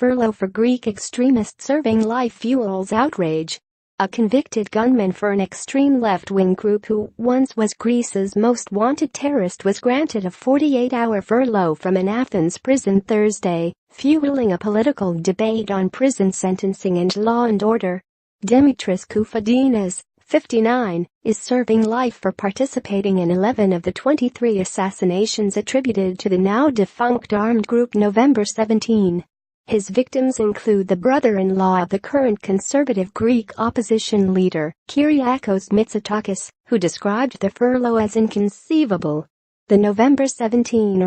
furlough for Greek extremist serving life fuels outrage. A convicted gunman for an extreme left-wing group who once was Greece's most wanted terrorist was granted a 48-hour furlough from an Athens prison Thursday, fueling a political debate on prison sentencing and law and order. Dimitris Koufadinas, 59, is serving life for participating in 11 of the 23 assassinations attributed to the now-defunct armed group November 17. His victims include the brother-in-law of the current conservative Greek opposition leader, Kyriakos Mitsotakis, who described the furlough as inconceivable. The November 17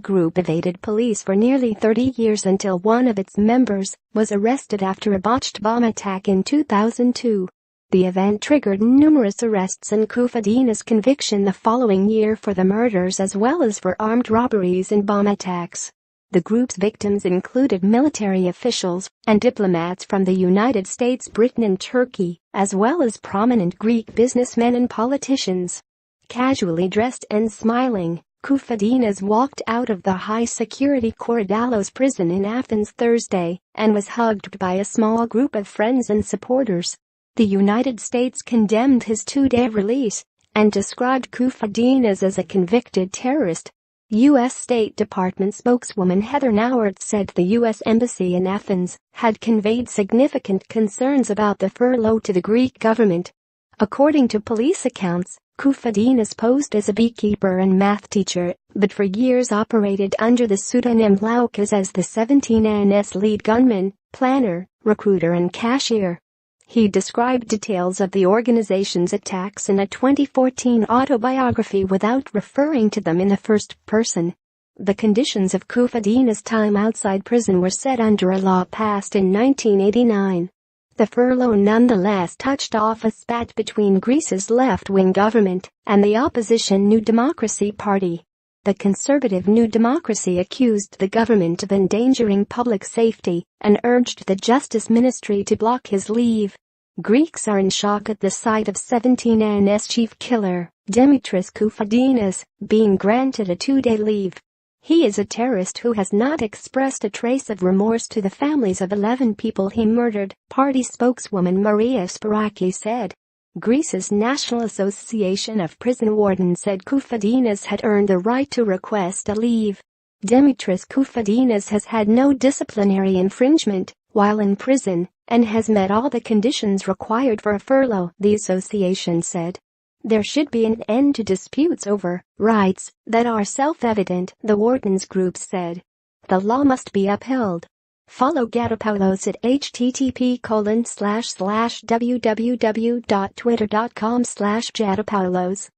group evaded police for nearly 30 years until one of its members was arrested after a botched bomb attack in 2002. The event triggered numerous arrests and Koufadinas' conviction the following year for the murders as well as for armed robberies and bomb attacks. The group's victims included military officials and diplomats from the United States, Britain and Turkey, as well as prominent Greek businessmen and politicians. Casually dressed and smiling, Koufadinas walked out of the high-security Korydallos prison in Athens Thursday and was hugged by a small group of friends and supporters. The United States condemned his two-day release and described Koufadinas as a convicted terrorist. U.S. State Department spokeswoman Heather Nauert said the U.S. Embassy in Athens had conveyed significant concerns about the furlough to the Greek government. According to police accounts, Koufadinas posed as a beekeeper and math teacher, but for years operated under the pseudonym Laukas as the 17NS lead gunman, planner, recruiter and cashier. He described details of the organization's attacks in a 2014 autobiography without referring to them in the first person. The conditions of Koufadinas' time outside prison were set under a law passed in 1989. The furlough nonetheless touched off a spat between Greece's left-wing government and the opposition New Democracy Party. The conservative New Democracy accused the government of endangering public safety and urged the Justice Ministry to block his leave. Greeks are in shock at the sight of 17NS chief killer, Dimitris Koufadinas, being granted a two-day leave. He is a terrorist who has not expressed a trace of remorse to the families of 11 people he murdered, party spokeswoman Maria Spiraki said. Greece's National Association of Prison Wardens said Koufadinas had earned the right to request a leave. Dimitris Koufadinas has had no disciplinary infringement while in prison and has met all the conditions required for a furlough, the association said. There should be an end to disputes over rights that are self-evident, the wardens group said. The law must be upheld. Follow Gatopoulos at http://www.twitter.com/Gatopoulos.